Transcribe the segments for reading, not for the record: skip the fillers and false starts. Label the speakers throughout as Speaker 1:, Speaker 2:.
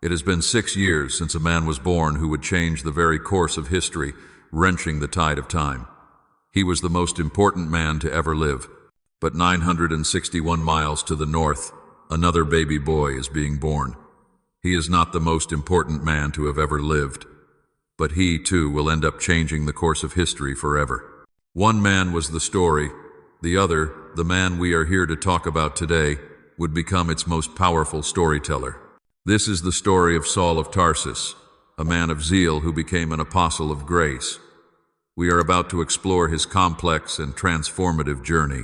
Speaker 1: It has been 6 years since a man was born who would change the very course of history, wrenching the tide of time. He was the most important man to ever live. But 961 miles to the north, another baby boy is being born. He is not the most important man to have ever lived, but he, too, will end up changing the course of history forever. One man was the story, the other, the man we are here to talk about today, would become its most powerful storyteller. This is the story of Saul of Tarsus, a man of zeal who became an apostle of grace. We are about to explore his complex and transformative journey.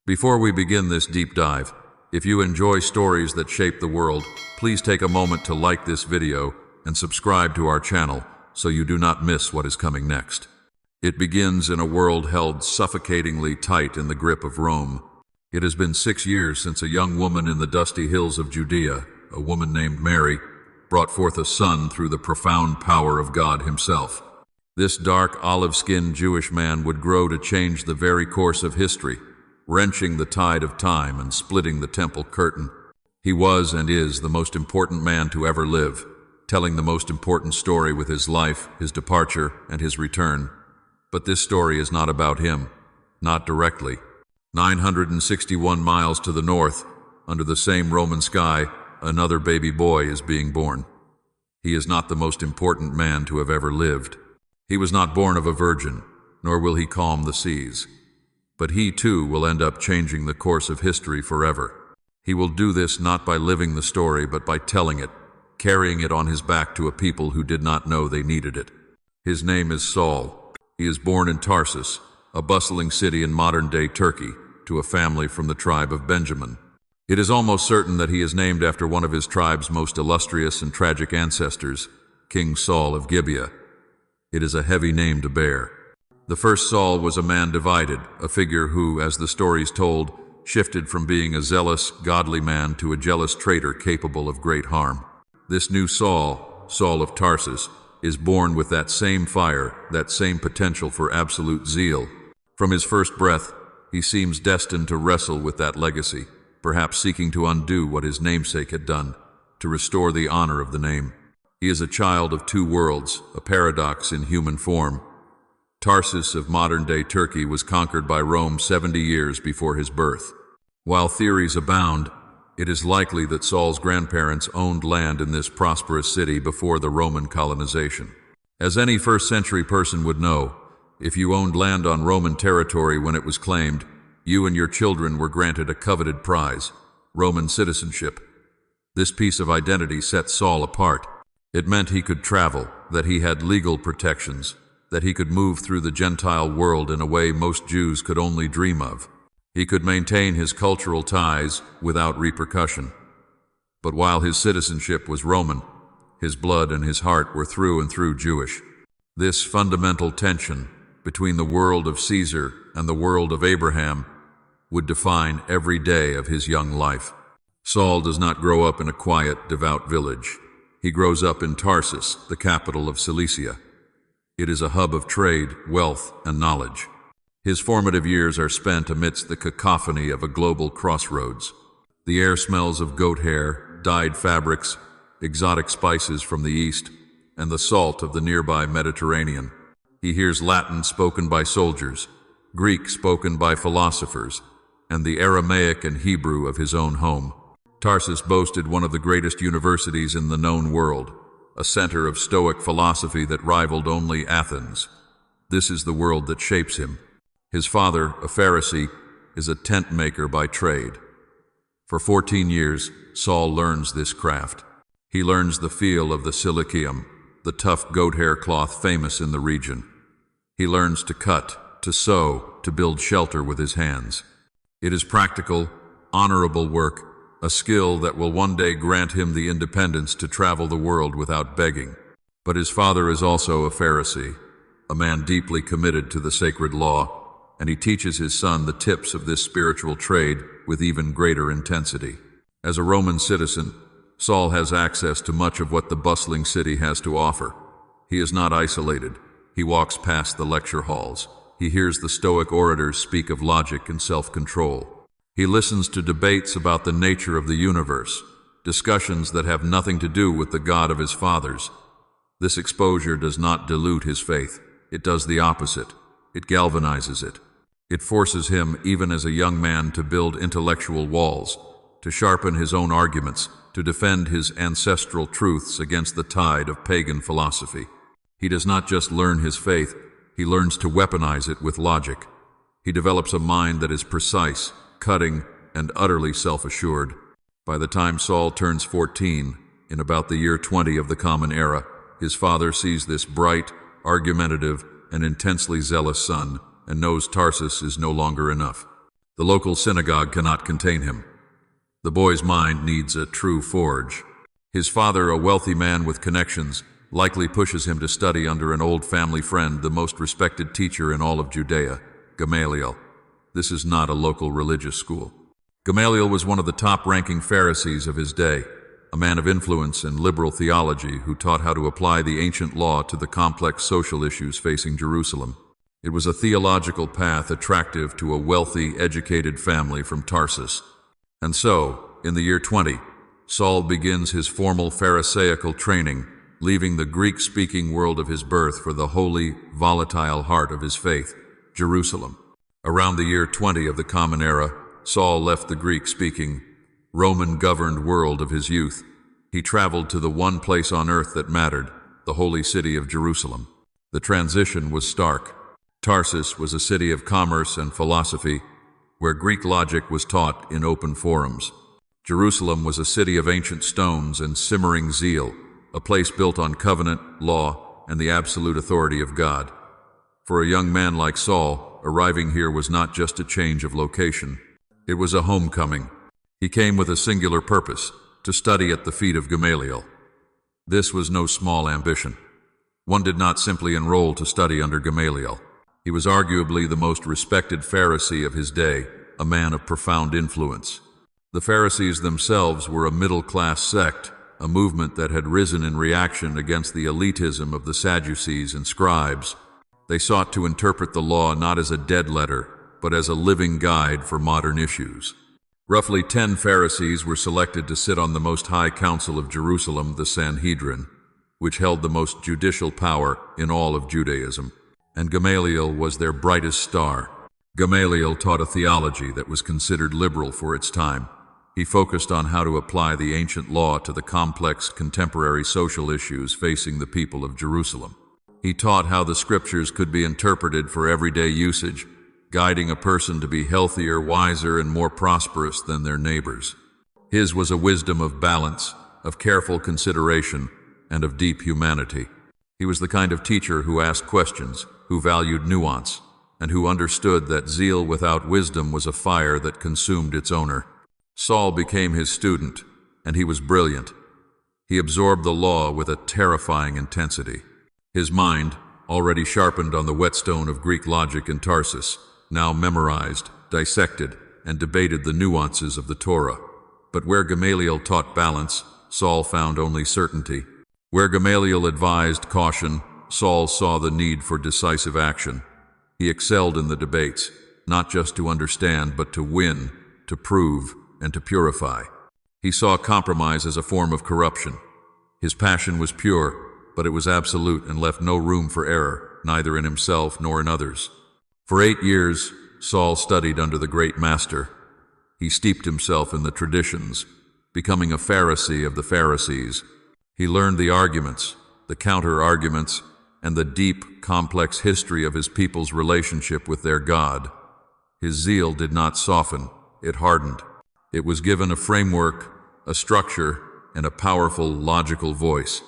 Speaker 1: Before we begin this deep dive, if you enjoy stories that shape the world, please take a moment to like this video and subscribe to our channel so you do not miss what is coming next. It begins in a world held suffocatingly tight in the grip of Rome. It has been 6 years since a young woman in the dusty hills of Judea, a woman named Mary, brought forth a son through the profound power of God himself. This dark, olive-skinned Jewish man would grow to change the very course of history, wrenching the tide of time and splitting the temple curtain. He was and is the most important man to ever live, telling the most important story with his life, his departure, and his return. But this story is not about him, not directly. 961 miles to the north, under the same Roman sky, another baby boy is being born. He is not the most important man to have ever lived. He was not born of a virgin, nor will he calm the seas. But he too will end up changing the course of history forever. He will do this not by living the story, but by telling it, carrying it on his back to a people who did not know they needed it. His name is Saul. He is born in Tarsus, a bustling city in modern-day Turkey, to a family from the tribe of Benjamin. It is almost certain that he is named after one of his tribe's most illustrious and tragic ancestors, King Saul of Gibeah. It is a heavy name to bear. The first Saul was a man divided, a figure who, as the stories told, shifted from being a zealous, godly man to a jealous traitor capable of great harm. This new Saul, Saul of Tarsus, is born with that same fire, that same potential for absolute zeal. From his first breath, he seems destined to wrestle with that legacy, perhaps seeking to undo what his namesake had done, to restore the honor of the name. He is a child of two worlds, a paradox in human form. Tarsus of modern-day Turkey was conquered by Rome 70 years before his birth. While theories abound, it is likely that Saul's grandparents owned land in this prosperous city before the Roman colonization. As any first-century person would know, if you owned land on Roman territory when it was claimed, you and your children were granted a coveted prize, Roman citizenship. This piece of identity set Saul apart. It meant he could travel, that he had legal protections, that he could move through the Gentile world in a way most Jews could only dream of. He could maintain his cultural ties without repercussion. But while his citizenship was Roman, his blood and his heart were through and through Jewish. This fundamental tension between the world of Caesar and the world of Abraham would define every day of his young life. Saul does not grow up in a quiet, devout village. He grows up in Tarsus, the capital of Cilicia. It is a hub of trade, wealth, and knowledge. His formative years are spent amidst the cacophony of a global crossroads. The air smells of goat hair, dyed fabrics, exotic spices from the east, and the salt of the nearby Mediterranean. He hears Latin spoken by soldiers, Greek spoken by philosophers, and the Aramaic and Hebrew of his own home. Tarsus boasted one of the greatest universities in the known world, a center of Stoic philosophy that rivaled only Athens. This is the world that shapes him. His father, a Pharisee, is a tent maker by trade. For 14 years, Saul learns this craft. He learns the feel of the cilicium, the tough goat hair cloth famous in the region. He learns to cut, to sew, to build shelter with his hands. It is practical, honorable work, a skill that will one day grant him the independence to travel the world without begging. But his father is also a Pharisee, a man deeply committed to the sacred law, and he teaches his son the tips of this spiritual trade with even greater intensity. As a Roman citizen, Saul has access to much of what the bustling city has to offer. He is not isolated. He walks past the lecture halls. He hears the Stoic orators speak of logic and self-control. He listens to debates about the nature of the universe, discussions that have nothing to do with the God of his fathers. This exposure does not dilute his faith. It does the opposite. It galvanizes it. It forces him, even as a young man, to build intellectual walls, to sharpen his own arguments, to defend his ancestral truths against the tide of pagan philosophy. He does not just learn his faith, he learns to weaponize it with logic. He develops a mind that is precise, cutting, and utterly self-assured. By the time Saul turns 14, in about the year 20 of the Common Era, his father sees this bright, argumentative, and intensely zealous son, and knows Tarsus is no longer enough. The local synagogue cannot contain him. The boy's mind needs a true forge. His father, a wealthy man with connections, likely pushes him to study under an old family friend, the most respected teacher in all of Judea, Gamaliel. This is not a local religious school. Gamaliel was one of the top-ranking Pharisees of his day, a man of influence and liberal theology who taught how to apply the ancient law to the complex social issues facing Jerusalem. It was a theological path attractive to a wealthy, educated family from Tarsus. And so, in the year 20, Saul begins his formal Pharisaical training, leaving the Greek-speaking world of his birth for the holy, volatile heart of his faith, Jerusalem. Around the year 20 of the Common Era, Saul left the Greek-speaking, Roman-governed world of his youth. He traveled to the one place on earth that mattered, the holy city of Jerusalem. The transition was stark. Tarsus was a city of commerce and philosophy, where Greek logic was taught in open forums. Jerusalem was a city of ancient stones and simmering zeal, a place built on covenant, law, and the absolute authority of God. For a young man like Saul, arriving here was not just a change of location. It was a homecoming. He came with a singular purpose, to study at the feet of Gamaliel. This was no small ambition. One did not simply enroll to study under Gamaliel. He was arguably the most respected Pharisee of his day, a man of profound influence. The Pharisees themselves were a middle-class sect, a movement that had risen in reaction against the elitism of the Sadducees and scribes. They sought to interpret the law not as a dead letter, but as a living guide for modern issues. Roughly 10 Pharisees were selected to sit on the most high council of Jerusalem, the Sanhedrin, which held the most judicial power in all of Judaism. And Gamaliel was their brightest star. Gamaliel taught a theology that was considered liberal for its time. He focused on how to apply the ancient law to the complex contemporary social issues facing the people of Jerusalem. He taught how the scriptures could be interpreted for everyday usage, guiding a person to be healthier, wiser, and more prosperous than their neighbors. His was a wisdom of balance, of careful consideration, and of deep humanity. He was the kind of teacher who asked questions, who valued nuance, and who understood that zeal without wisdom was a fire that consumed its owner. Saul became his student, and he was brilliant. He absorbed the law with a terrifying intensity. His mind, already sharpened on the whetstone of Greek logic in Tarsus, now memorized, dissected, and debated the nuances of the Torah. But where Gamaliel taught balance, Saul found only certainty. Where Gamaliel advised caution, Saul saw the need for decisive action. He excelled in the debates, not just to understand, but to win, to prove, and to purify. He saw compromise as a form of corruption. His passion was pure, but it was absolute and left no room for error, neither in himself nor in others. For 8 years, Saul studied under the great master. He steeped himself in the traditions, becoming a Pharisee of the Pharisees. He learned the arguments, the counter-arguments, and the deep, complex history of his people's relationship with their God. His zeal did not soften, it hardened. It was given a framework, a structure, and a powerful, logical voice.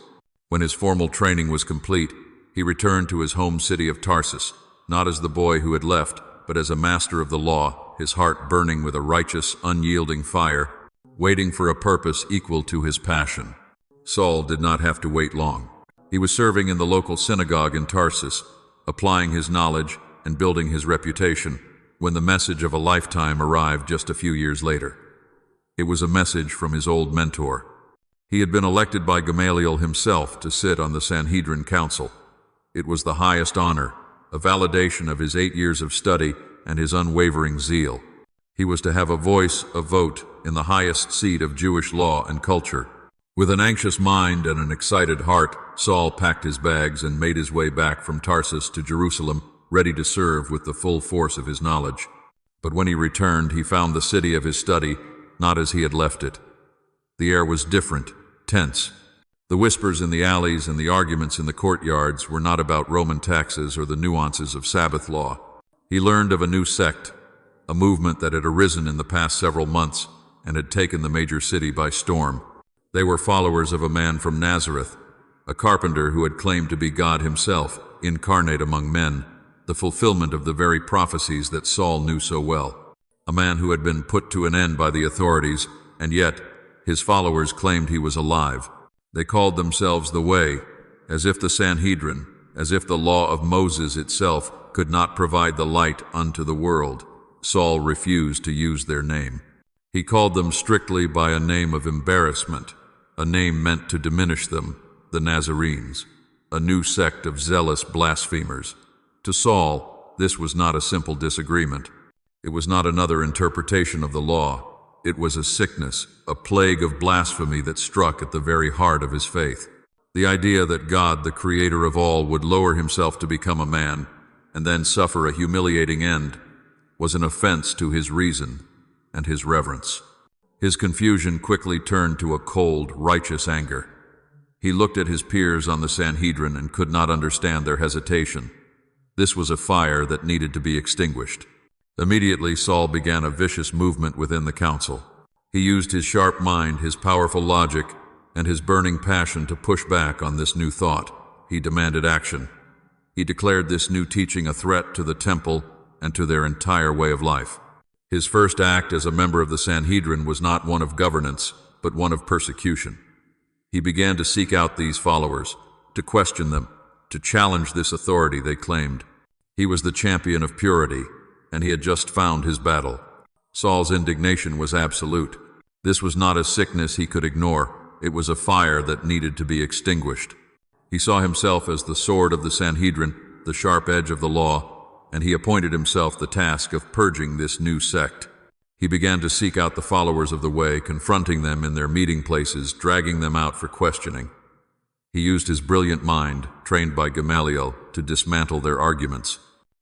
Speaker 1: When his formal training was complete, he returned to his home city of Tarsus, not as the boy who had left, but as a master of the law, his heart burning with a righteous, unyielding fire, waiting for a purpose equal to his passion. Saul did not have to wait long. He was serving in the local synagogue in Tarsus, applying his knowledge and building his reputation, when the message of a lifetime arrived just a few years later. It was a message from his old mentor. He had been elected by Gamaliel himself to sit on the Sanhedrin council. It was the highest honor, a validation of his 8 years of study and his unwavering zeal. He was to have a voice, a vote, in the highest seat of Jewish law and culture. With an anxious mind and an excited heart, Saul packed his bags and made his way back from Tarsus to Jerusalem, ready to serve with the full force of his knowledge. But when he returned, he found the city of his study not as he had left it. The air was different, tense. The whispers in the alleys and the arguments in the courtyards were not about Roman taxes or the nuances of Sabbath law. He learned of a new sect, a movement that had arisen in the past several months and had taken the major city by storm. They were followers of a man from Nazareth, a carpenter who had claimed to be God himself, incarnate among men, the fulfillment of the very prophecies that Saul knew so well. A man who had been put to an end by the authorities, and yet his followers claimed he was alive. They called themselves the Way, as if the Sanhedrin, as if the law of Moses itself could not provide the light unto the world. Saul refused to use their name. He called them strictly by a name of embarrassment, a name meant to diminish them, the Nazarenes, a new sect of zealous blasphemers. To Saul, this was not a simple disagreement. It was not another interpretation of the law. It was a sickness, a plague of blasphemy that struck at the very heart of his faith. The idea that God, the creator of all, would lower himself to become a man and then suffer a humiliating end was an offense to his reason and his reverence. His confusion quickly turned to a cold, righteous anger. He looked at his peers on the Sanhedrin and could not understand their hesitation. This was a fire that needed to be extinguished. Immediately, Saul began a vicious movement within the council. He used his sharp mind, his powerful logic, and his burning passion to push back on this new thought. He demanded action. He declared this new teaching a threat to the temple and to their entire way of life. His first act as a member of the Sanhedrin was not one of governance, but one of persecution. He began to seek out these followers, to question them, to challenge this authority they claimed. He was the champion of purity, and he had just found his battle. Saul's indignation was absolute. This was not a sickness he could ignore. It was a fire that needed to be extinguished. He saw himself as the sword of the Sanhedrin, the sharp edge of the law, and he appointed himself the task of purging this new sect. He began to seek out the followers of the Way, confronting them in their meeting places, dragging them out for questioning. He used his brilliant mind, trained by Gamaliel, to dismantle their arguments.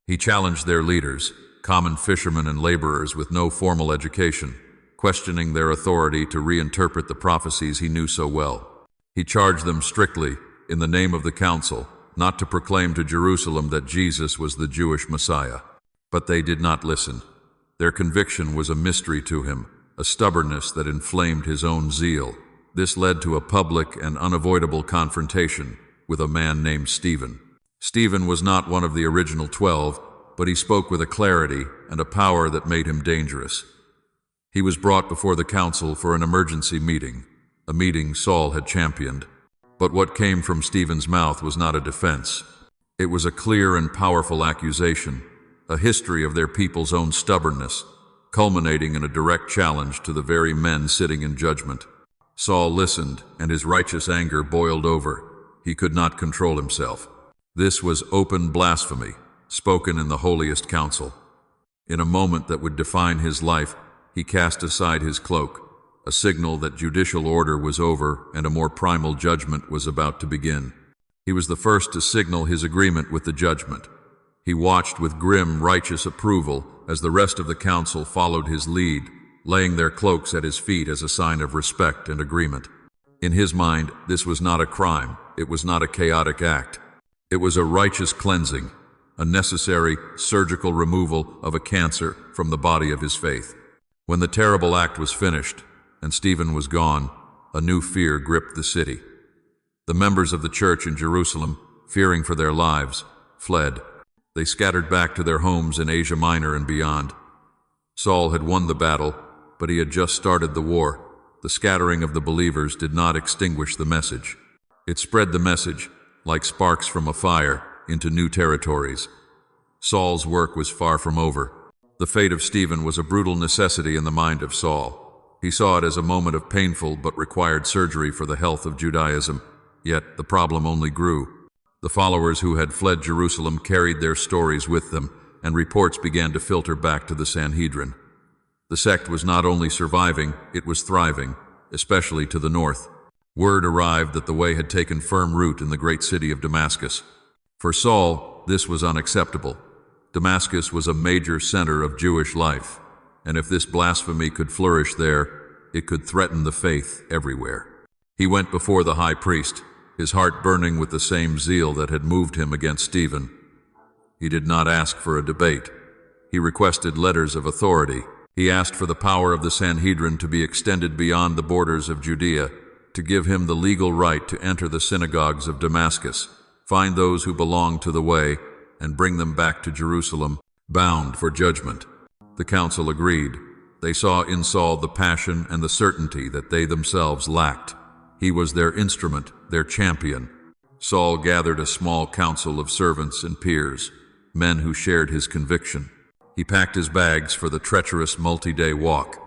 Speaker 1: He challenged their leaders, common fishermen and laborers with no formal education, questioning their authority to reinterpret the prophecies he knew so well. He charged them strictly, in the name of the council, not to proclaim to Jerusalem that Jesus was the Jewish Messiah. But they did not listen. Their conviction was a mystery to him, a stubbornness that inflamed his own zeal. This led to a public and unavoidable confrontation with a man named Stephen. Stephen was not one of the original 12, but he spoke with a clarity and a power that made him dangerous. He was brought before the council for an emergency meeting, a meeting Saul had championed. But what came from Stephen's mouth was not a defense. It was a clear and powerful accusation, a history of their people's own stubbornness, culminating in a direct challenge to the very men sitting in judgment. Saul listened, and his righteous anger boiled over. He could not control himself. This was open blasphemy, spoken in the holiest council. In a moment that would define his life, he cast aside his cloak, a signal that judicial order was over and a more primal judgment was about to begin. He was the first to signal his agreement with the judgment. He watched with grim, righteous approval as the rest of the council followed his lead, laying their cloaks at his feet as a sign of respect and agreement. In his mind, this was not a crime. It was not a chaotic act. It was a righteous cleansing, a necessary surgical removal of a cancer from the body of his faith. When the terrible act was finished, and Stephen was gone, a new fear gripped the city. The members of the church in Jerusalem, fearing for their lives, fled. They scattered back to their homes in Asia Minor and beyond. Saul had won the battle, but he had just started the war. The scattering of the believers did not extinguish the message. It spread the message, like sparks from a fire, into new territories. Saul's work was far from over. The fate of Stephen was a brutal necessity in the mind of Saul. He saw it as a moment of painful but required surgery for the health of Judaism, yet the problem only grew. The followers who had fled Jerusalem carried their stories with them, and reports began to filter back to the Sanhedrin. The sect was not only surviving, it was thriving, especially to the north. Word arrived that the way had taken firm root in the great city of Damascus. For Saul, this was unacceptable. Damascus was a major center of Jewish life, and if this blasphemy could flourish there, it could threaten the faith everywhere. He went before the high priest, his heart burning with the same zeal that had moved him against Stephen. He did not ask for a debate. He requested letters of authority. He asked for the power of the Sanhedrin to be extended beyond the borders of Judea, to give him the legal right to enter the synagogues of Damascus, find those who belonged to the way, and bring them back to Jerusalem, bound for judgment. The council agreed. They saw in Saul the passion and the certainty that they themselves lacked. He was their instrument, their champion. Saul gathered a small council of servants and peers, men who shared his conviction. He packed his bags for the treacherous multi-day walk.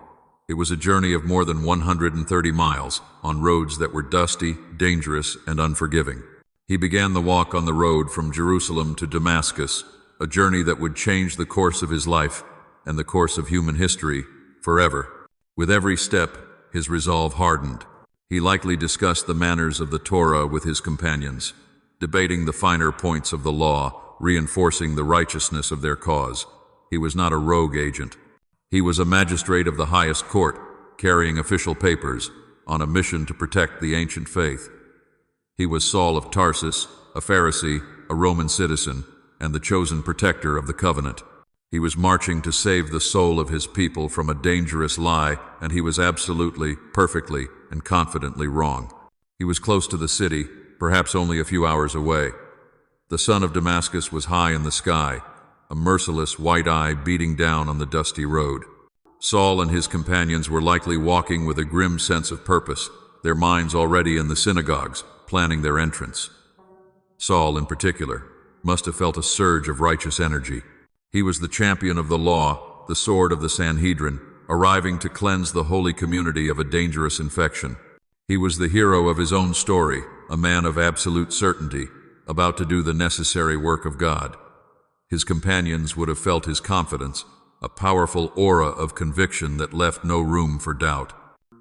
Speaker 1: It was a journey of more than 130 miles, on roads that were dusty, dangerous, and unforgiving. He began the walk on the road from Jerusalem to Damascus, a journey that would change the course of his life and the course of human history forever. With every step, his resolve hardened. He likely discussed the manners of the Torah with his companions, debating the finer points of the law, reinforcing the righteousness of their cause. He was not a rogue agent. He was a magistrate of the highest court, carrying official papers, on a mission to protect the ancient faith. He was Saul of Tarsus, a Pharisee, a Roman citizen, and the chosen protector of the covenant. He was marching to save the soul of his people from a dangerous lie, and he was absolutely, perfectly, and confidently wrong. He was close to the city, perhaps only a few hours away. The sun of Damascus was high in the sky, a merciless white eye beating down on the dusty road. Saul and his companions were likely walking with a grim sense of purpose, their minds already in the synagogues, planning their entrance. Saul, in particular, must have felt a surge of righteous energy. He was the champion of the law, the sword of the Sanhedrin, arriving to cleanse the holy community of a dangerous infection. He was the hero of his own story, a man of absolute certainty, about to do the necessary work of God. His companions would have felt his confidence, a powerful aura of conviction that left no room for doubt.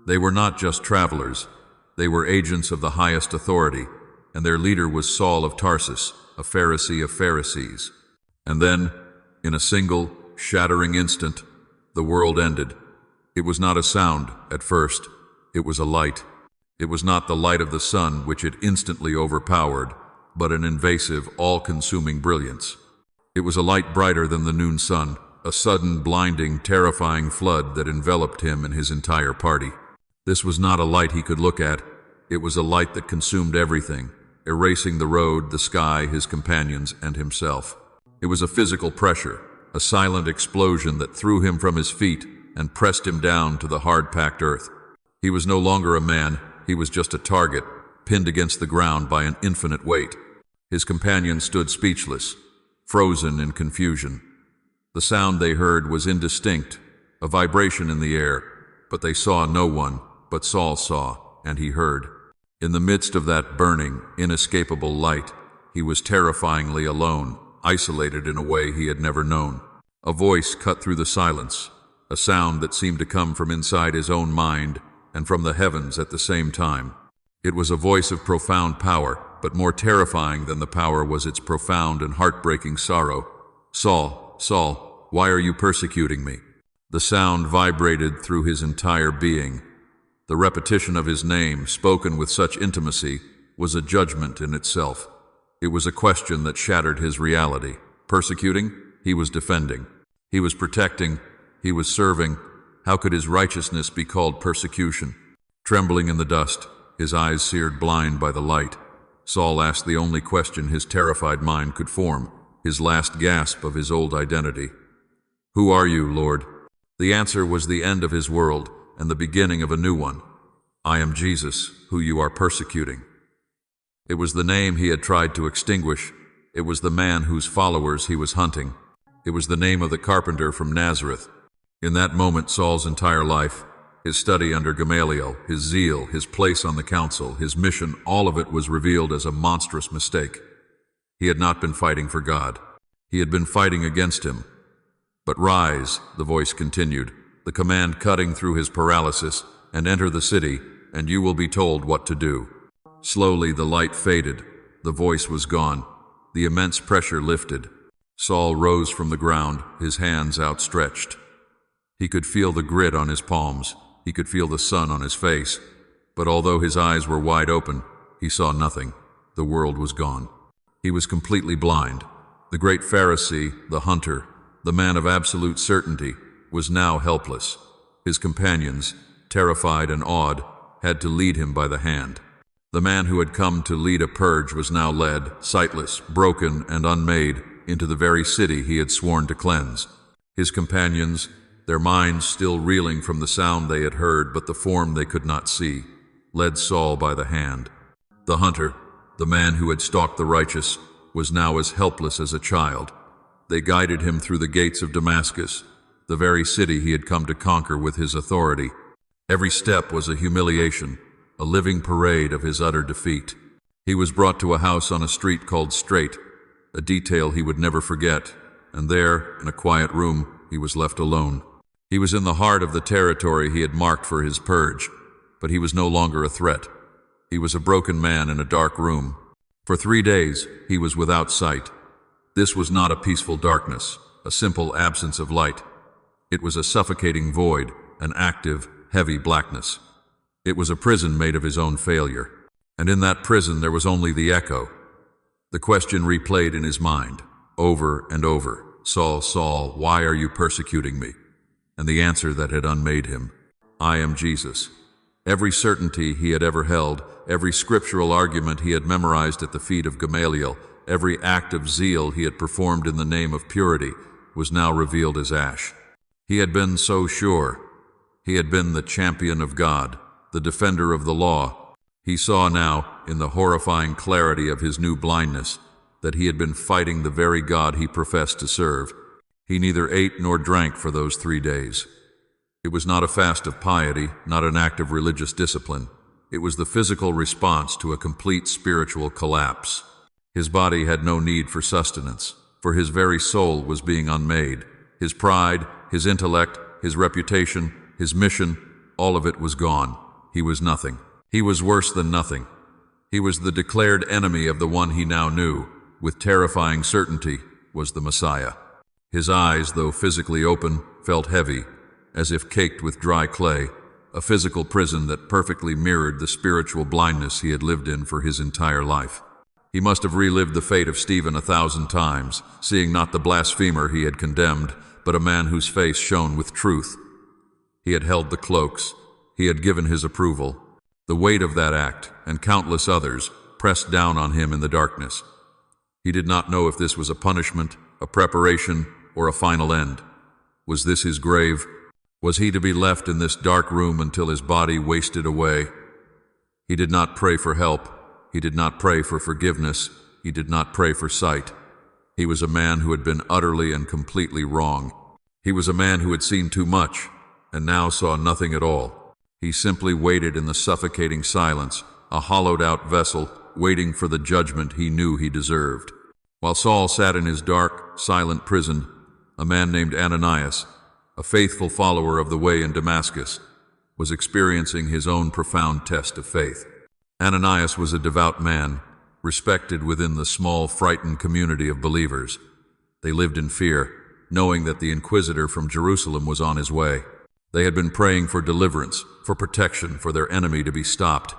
Speaker 1: They were not just travelers. They were agents of the highest authority, and their leader was Saul of Tarsus, a Pharisee of Pharisees. And then, in a single, shattering instant, the world ended. It was not a sound, at first. It was a light. It was not the light of the sun, which it instantly overpowered, but an invasive, all-consuming brilliance. It was a light brighter than the noon sun, a sudden, blinding, terrifying flood that enveloped him and his entire party. This was not a light he could look at. It was a light that consumed everything, erasing the road, the sky, his companions, and himself. It was a physical pressure, a silent explosion that threw him from his feet and pressed him down to the hard-packed earth. He was no longer a man, he was just a target, pinned against the ground by an infinite weight. His companions stood speechless, frozen in confusion. The sound they heard was indistinct, a vibration in the air, but they saw no one, but Saul saw, and he heard. In the midst of that burning, inescapable light, he was terrifyingly alone, isolated in a way he had never known. A voice cut through the silence, a sound that seemed to come from inside his own mind and from the heavens at the same time. It was a voice of profound power, but more terrifying than the power was its profound and heartbreaking sorrow. "Saul, Saul, why are you persecuting me?" The sound vibrated through his entire being. The repetition of his name, spoken with such intimacy, was a judgment in itself. It was a question that shattered his reality. Persecuting? He was defending. He was protecting. He was serving. How could his righteousness be called persecution? Trembling in the dust, his eyes seared blind by the light, Saul asked the only question his terrified mind could form, his last gasp of his old identity. "Who are you, Lord?" The answer was the end of his world and the beginning of a new one. "I am Jesus, who you are persecuting." It was the name he had tried to extinguish. It was the man whose followers he was hunting. It was the name of the carpenter from Nazareth. In that moment, Saul's entire life, his study under Gamaliel, his zeal, his place on the council, his mission, all of it was revealed as a monstrous mistake. He had not been fighting for God. He had been fighting against him. "But rise," the voice continued. the command cutting through his paralysis, and enter the city, and you will be told what to do. Slowly the light faded, the voice was gone, the immense pressure lifted. Saul rose from the ground, his hands outstretched. He could feel the grit on his palms, he could feel the sun on his face, but although his eyes were wide open, he saw nothing. The world was gone. He was completely blind. The great Pharisee, the hunter, the man of absolute certainty, was now helpless. His companions, terrified and awed, had to lead him by the hand. The man who had come to lead a purge was now led, sightless, broken, and unmade, into the very city he had sworn to cleanse. His companions, their minds still reeling from the sound they had heard but the form they could not see, led Saul by the hand. The hunter, the man who had stalked the righteous, was now as helpless as a child. They guided him through the gates of Damascus, the very city he had come to conquer with his authority. Every step was a humiliation, a living parade of his utter defeat. He was brought to a house on a street called Straight, a detail he would never forget, and there, in a quiet room, he was left alone. He was in the heart of the territory he had marked for his purge, but he was no longer a threat. He was a broken man in a dark room. For 3 days, he was without sight. This was not a peaceful darkness, a simple absence of light. It was a suffocating void, an active, heavy blackness. It was a prison made of his own failure. And in that prison there was only the echo. The question replayed in his mind, over and over, "Saul, Saul, why are you persecuting me?" And the answer that had unmade him, "I am Jesus." Every certainty he had ever held, every scriptural argument he had memorized at the feet of Gamaliel, every act of zeal he had performed in the name of purity, was now revealed as ash. He had been so sure. He had been the champion of God, the defender of the law. He saw now, in the horrifying clarity of his new blindness, that he had been fighting the very God he professed to serve. He neither ate nor drank for those 3 days. It was not a fast of piety, not an act of religious discipline. It was the physical response to a complete spiritual collapse. His body had no need for sustenance, for his very soul was being unmade. His pride, his intellect, his reputation, his mission, all of it was gone. He was nothing. He was worse than nothing. He was the declared enemy of the one he now knew, with terrifying certainty, was the Messiah. His eyes, though physically open, felt heavy, as if caked with dry clay, a physical prison that perfectly mirrored the spiritual blindness he had lived in for his entire life. He must have relived the fate of Stephen 1,000 times, seeing not the blasphemer he had condemned, but a man whose face shone with truth. He had held the cloaks. He had given his approval. The weight of that act, and countless others, pressed down on him in the darkness. He did not know if this was a punishment, a preparation, or a final end. Was this his grave? Was he to be left in this dark room until his body wasted away? He did not pray for help. He did not pray for forgiveness. He did not pray for sight. He was a man who had been utterly and completely wrong. He was a man who had seen too much, and now saw nothing at all. He simply waited in the suffocating silence, a hollowed-out vessel, waiting for the judgment he knew he deserved. While Saul sat in his dark, silent prison, a man named Ananias, a faithful follower of the way in Damascus, was experiencing his own profound test of faith. Ananias was a devout man, respected within the small, frightened community of believers. They lived in fear, knowing that the inquisitor from Jerusalem was on his way. They had been praying for deliverance, for protection, for their enemy to be stopped.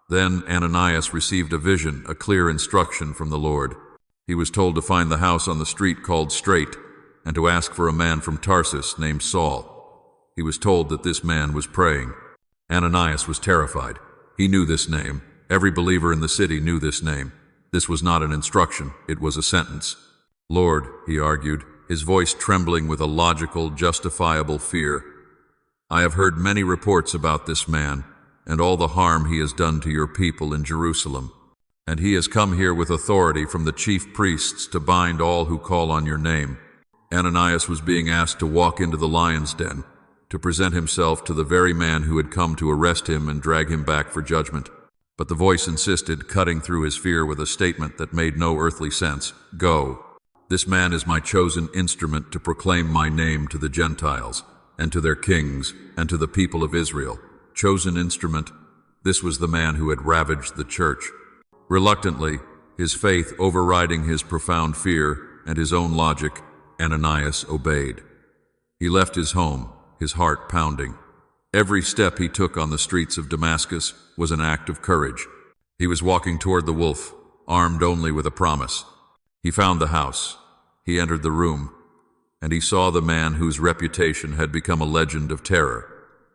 Speaker 1: Then Ananias received a vision, a clear instruction from the Lord. He was told to find the house on the street called Straight, and to ask for a man from Tarsus named Saul. He was told that this man was praying. Ananias was terrified. He knew this name. Every believer in the city knew this name. This was not an instruction, it was a sentence. "Lord," he argued, his voice trembling with a logical, justifiable fear, "I have heard many reports about this man, and all the harm he has done to your people in Jerusalem. And he has come here with authority from the chief priests to bind all who call on your name." Ananias was being asked to walk into the lion's den, to present himself to the very man who had come to arrest him and drag him back for judgment. But the voice insisted, cutting through his fear with a statement that made no earthly sense, "Go. This man is my chosen instrument to proclaim my name to the Gentiles, and to their kings, and to the people of Israel. Chosen instrument, this was the man who had ravaged the church. Reluctantly, his faith overriding his profound fear and his own logic, Ananias obeyed. He left his home, his heart pounding. Every step he took on the streets of Damascus was an act of courage. He was walking toward the wolf, armed only with a promise. He found the house. He entered the room, and he saw the man whose reputation had become a legend of terror.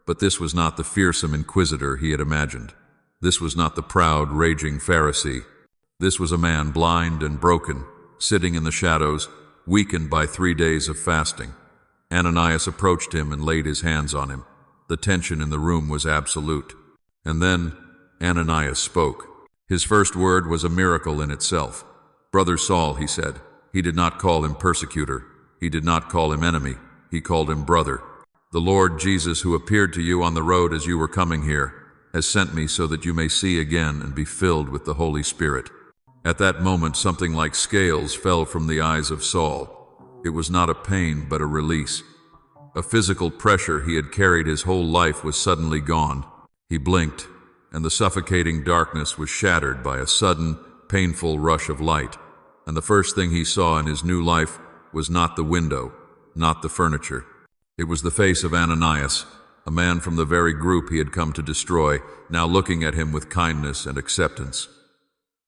Speaker 1: But this was not the fearsome inquisitor he had imagined. This was not the proud, raging Pharisee. This was a man blind and broken, sitting in the shadows, weakened by 3 days of fasting. Ananias approached him and laid his hands on him. The tension in the room was absolute. And then Ananias spoke. His first word was a miracle in itself. "Brother Saul," he said. He did not call him persecutor. He did not call him enemy. He called him brother. "The Lord Jesus, who appeared to you on the road as you were coming here, has sent me so that you may see again and be filled with the Holy Spirit." At that moment, something like scales fell from the eyes of Saul. It was not a pain, but a release. A physical pressure he had carried his whole life was suddenly gone. He blinked, and the suffocating darkness was shattered by a sudden, painful rush of light. And the first thing he saw in his new life was not the window, not the furniture. It was the face of Ananias, a man from the very group he had come to destroy, now looking at him with kindness and acceptance.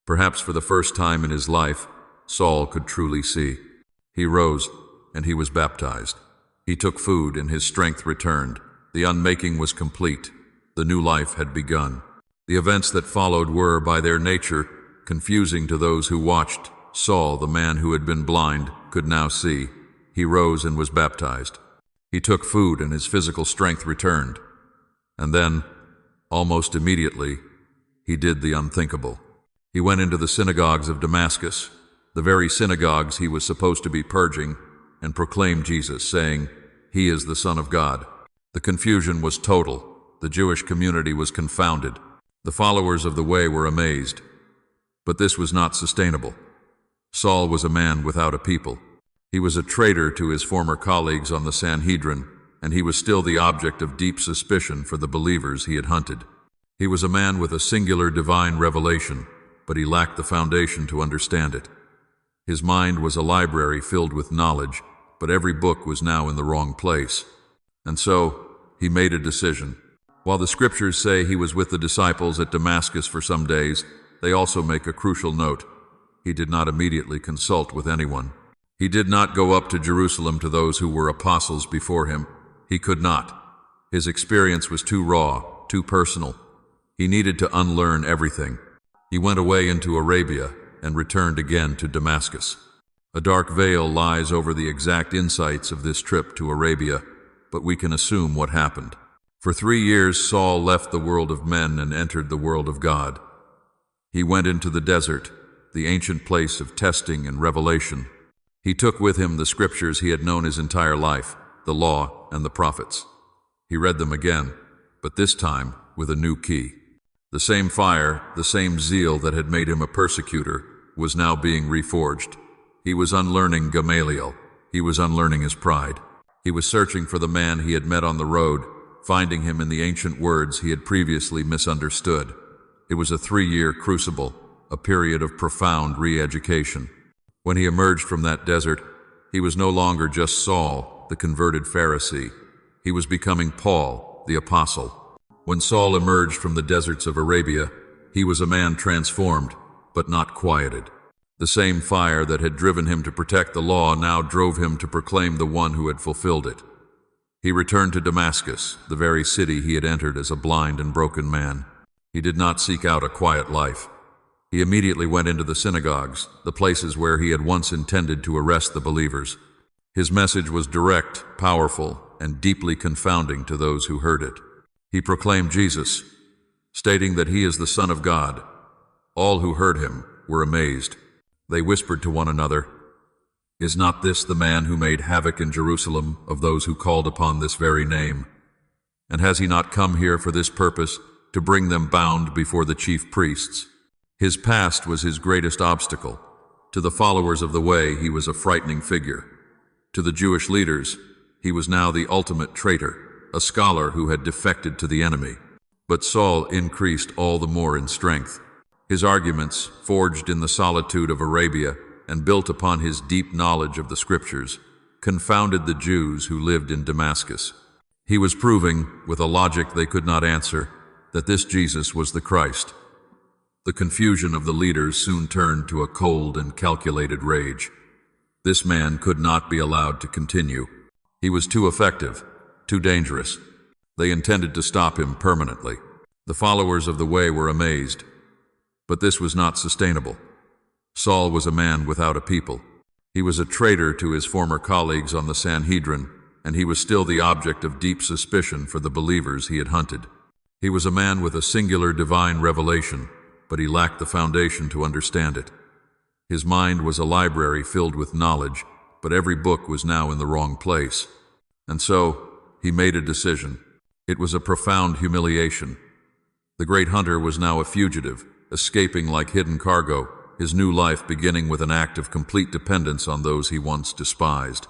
Speaker 1: Perhaps for the first time in his life, Saul could truly see. He rose, and he was baptized. He took food, and his strength returned. The unmaking was complete. The new life had begun. The events that followed were, by their nature, confusing to those who watched. Saul, the man who had been blind, could now see. He rose and was baptized. He took food, and his physical strength returned. And then, almost immediately, he did the unthinkable. He went into the synagogues of Damascus, the very synagogues he was supposed to be purging, and proclaimed Jesus, saying, "He is the Son of God." The confusion was total. The Jewish community was confounded. The followers of the way were amazed. But this was not sustainable. Saul was a man without a people. He was a traitor to his former colleagues on the Sanhedrin, and he was still the object of deep suspicion for the believers he had hunted. He was a man with a singular divine revelation, but he lacked the foundation to understand it. His mind was a library filled with knowledge, but every book was now in the wrong place. And so, he made a decision. While the scriptures say he was with the disciples at Damascus for some days, they also make a crucial note. He did not immediately consult with anyone. He did not go up to Jerusalem to those who were apostles before him. He could not. His experience was too raw, too personal. He needed to unlearn everything. He went away into Arabia and returned again to Damascus. A dark veil lies over the exact insights of this trip to Arabia, but we can assume what happened. For 3 years, Saul left the world of men and entered the world of God. He went into the desert, the ancient place of testing and revelation. He took with him the scriptures he had known his entire life, the law and the prophets. He read them again, but this time with a new key. The same fire, the same zeal that had made him a persecutor, was now being reforged. He was unlearning Gamaliel. He was unlearning his pride. He was searching for the man he had met on the road, finding him in the ancient words he had previously misunderstood. It was a 3-year crucible, a period of profound re-education. When he emerged from that desert, he was no longer just Saul, the converted Pharisee. He was becoming Paul, the apostle. When Saul emerged from the deserts of Arabia, he was a man transformed, but not quieted. The same fire that had driven him to protect the law now drove him to proclaim the one who had fulfilled it. He returned to Damascus, the very city he had entered as a blind and broken man. He did not seek out a quiet life. He immediately went into the synagogues, the places where he had once intended to arrest the believers. His message was direct, powerful, and deeply confounding to those who heard it. He proclaimed Jesus, stating that he is the Son of God. All who heard him were amazed. They whispered to one another, "Is not this the man who made havoc in Jerusalem of those who called upon this very name? And has he not come here for this purpose, to bring them bound before the chief priests?" His past was his greatest obstacle. To the followers of the way, he was a frightening figure. To the Jewish leaders, He was now the ultimate traitor, a scholar who had defected to the enemy. But Saul increased all the more in strength. His arguments, forged in the solitude of Arabia and built upon his deep knowledge of the Scriptures, confounded the Jews who lived in Damascus. He was proving, with a logic they could not answer, that this Jesus was the Christ. The confusion of the leaders soon turned to a cold and calculated rage. This man could not be allowed to continue. He was too effective, too dangerous. They intended to stop him permanently. The followers of the way were amazed. But this was not sustainable. Saul was a man without a people. He was a traitor to his former colleagues on the Sanhedrin, and he was still the object of deep suspicion for the believers he had hunted. He was a man with a singular divine revelation, but he lacked the foundation to understand it. His mind was a library filled with knowledge, but every book was now in the wrong place. And so, he made a decision. It was a profound humiliation. The great hunter was now a fugitive, escaping like hidden cargo, his new life beginning with an act of complete dependence on those he once despised.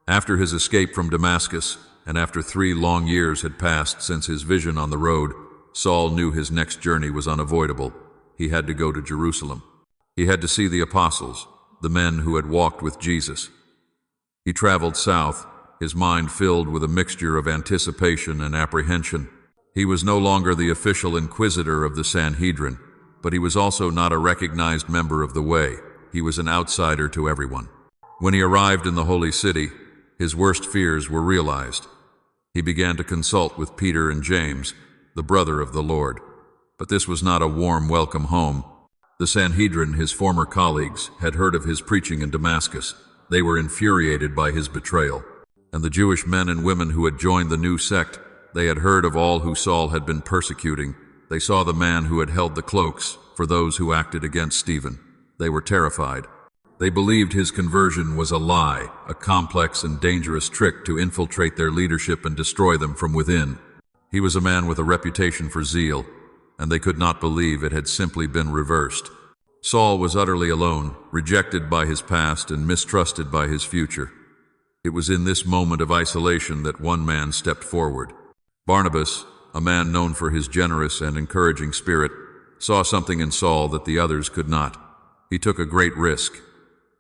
Speaker 1: After his escape from Damascus, and after 3 long years had passed since his vision on the road, Saul knew his next journey was unavoidable. He had to go to Jerusalem. He had to see the apostles, the men who had walked with Jesus. He traveled south, his mind filled with a mixture of anticipation and apprehension. He was no longer the official inquisitor of the Sanhedrin, but he was also not a recognized member of the way. He was an outsider to everyone. When he arrived in the holy city, his worst fears were realized. He began to consult with Peter and James, the brother of the Lord. But this was not a warm welcome home. The Sanhedrin, his former colleagues, had heard of his preaching in Damascus. They were infuriated by his betrayal. And the Jewish men and women who had joined the new sect, they had heard of all who Saul had been persecuting. They saw the man who had held the cloaks for those who acted against Stephen. They were terrified. They believed his conversion was a lie, a complex and dangerous trick to infiltrate their leadership and destroy them from within. He was a man with a reputation for zeal, and they could not believe it had simply been reversed. Saul was utterly alone, rejected by his past and mistrusted by his future. It was in this moment of isolation that one man stepped forward. Barnabas, a man known for his generous and encouraging spirit, saw something in Saul that the others could not. He took a great risk.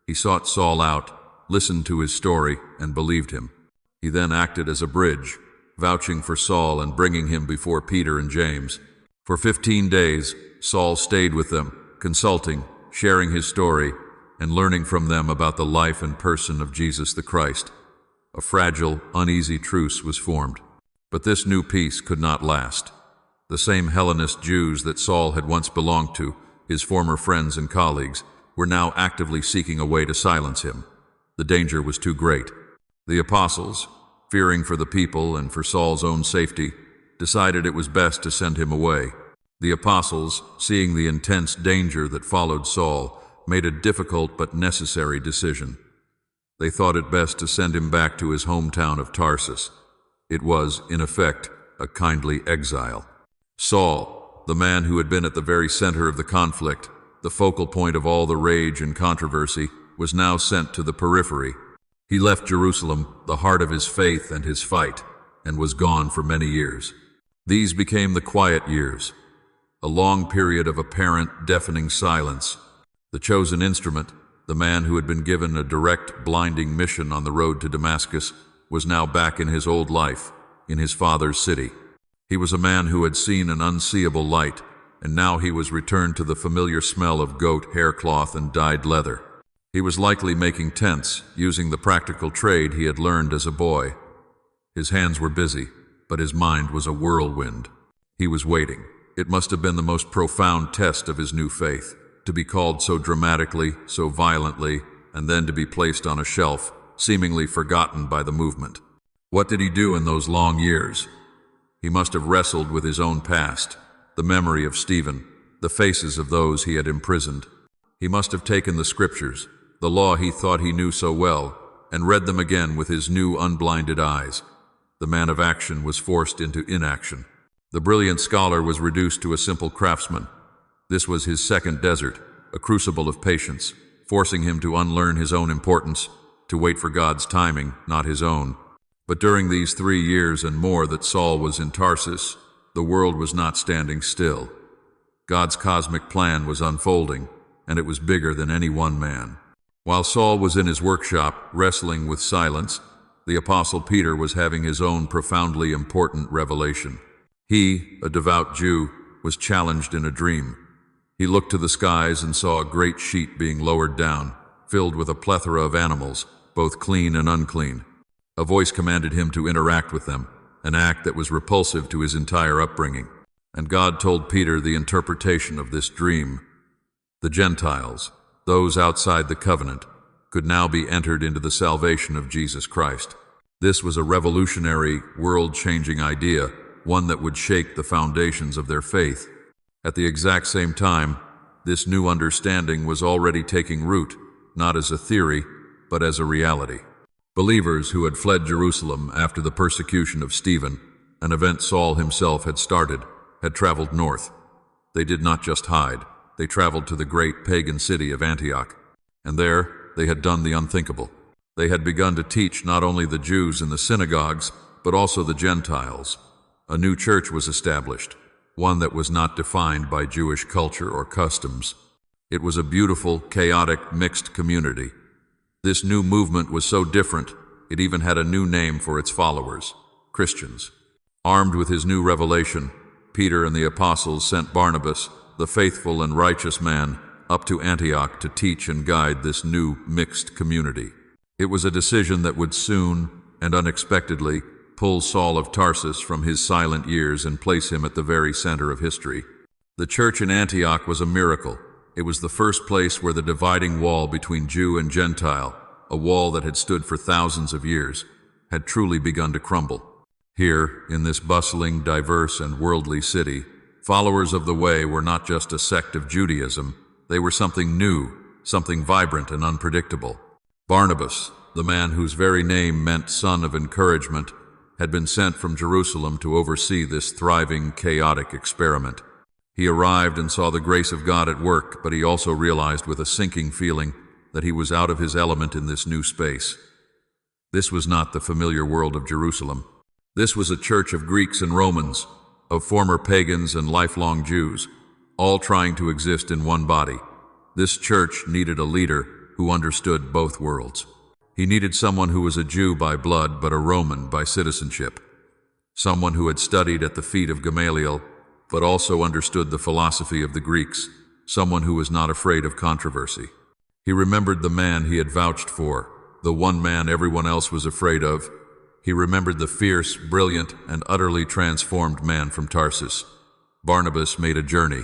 Speaker 1: He sought Saul out, listened to his story, and believed him. He then acted as a bridge, vouching for Saul and bringing him before Peter and James. For 15 days, Saul stayed with them, consulting, sharing his story, and learning from them about the life and person of Jesus the Christ. A fragile, uneasy truce was formed. But this new peace could not last. The same Hellenist Jews that Saul had once belonged to, his former friends and colleagues, were now actively seeking a way to silence him. The danger was too great. The apostles, fearing for the people and for Saul's own safety, decided it was best to send him away. The apostles, seeing the intense danger that followed Saul, made a difficult but necessary decision. They thought it best to send him back to his hometown of Tarsus. It was, in effect, a kindly exile. Saul, the man who had been at the very center of the conflict, the focal point of all the rage and controversy, was now sent to the periphery. He left Jerusalem, the heart of his faith and his fight, and was gone for many years. These became the quiet years, a long period of apparent, deafening silence. The chosen instrument, the man who had been given a direct, blinding mission on the road to Damascus, was now back in his old life, in his father's city. He was a man who had seen an unseeable light, and now he was returned to the familiar smell of goat haircloth and dyed leather. He was likely making tents, using the practical trade he had learned as a boy. His hands were busy, but his mind was a whirlwind. He was waiting. It must have been the most profound test of his new faith, to be called so dramatically, so violently, and then to be placed on a shelf, seemingly forgotten by the movement. What did he do in those long years? He must have wrestled with his own past, the memory of Stephen, the faces of those he had imprisoned. He must have taken the scriptures, the law he thought he knew so well, and read them again with his new unblinded eyes. The man of action was forced into inaction. The brilliant scholar was reduced to a simple craftsman. This was his second desert, a crucible of patience, forcing him to unlearn his own importance, to wait for God's timing, not his own. But during these 3 years and more that Saul was in Tarsus, the world was not standing still. God's cosmic plan was unfolding, and it was bigger than any one man. While Saul was in his workshop, wrestling with silence, the Apostle Peter was having his own profoundly important revelation. He, a devout Jew, was challenged in a dream. He looked to the skies and saw a great sheet being lowered down, filled with a plethora of animals, both clean and unclean. A voice commanded him to interact with them, an act that was repulsive to his entire upbringing. And God told Peter the interpretation of this dream. The Gentiles, those outside the covenant, could now be entered into the salvation of Jesus Christ. This was a revolutionary, world-changing idea, one that would shake the foundations of their faith. At the exact same time, this new understanding was already taking root, not as a theory, but as a reality. Believers who had fled Jerusalem after the persecution of Stephen, an event Saul himself had started, had traveled north. They did not just hide, they traveled to the great pagan city of Antioch, and there they had done the unthinkable. They had begun to teach not only the Jews in the synagogues, but also the Gentiles. A new church was established, one that was not defined by Jewish culture or customs. It was a beautiful, chaotic, mixed community. This new movement was so different, it even had a new name for its followers, Christians. Armed with his new revelation, Peter and the apostles sent Barnabas, the faithful and righteous man, up to Antioch to teach and guide this new mixed community. It was a decision that would soon and unexpectedly pull Saul of Tarsus from his silent years and place him at the very center of history. The church in Antioch was a miracle. It was the first place where the dividing wall between Jew and Gentile, a wall that had stood for thousands of years, had truly begun to crumble. Here, in this bustling, diverse, and worldly city, followers of the Way were not just a sect of Judaism, they were something new, something vibrant and unpredictable. Barnabas, the man whose very name meant son of encouragement, had been sent from Jerusalem to oversee this thriving, chaotic experiment. He arrived and saw the grace of God at work, but he also realized with a sinking feeling that he was out of his element in this new space. This was not the familiar world of Jerusalem. This was a church of Greeks and Romans, of former pagans and lifelong Jews, all trying to exist in one body. This church needed a leader who understood both worlds. He needed someone who was a Jew by blood but a Roman by citizenship, someone who had studied at the feet of Gamaliel but also understood the philosophy of the Greeks, someone who was not afraid of controversy. He remembered the man he had vouched for, the one man everyone else was afraid of. He remembered the fierce, brilliant, and utterly transformed man from Tarsus. Barnabas made a journey.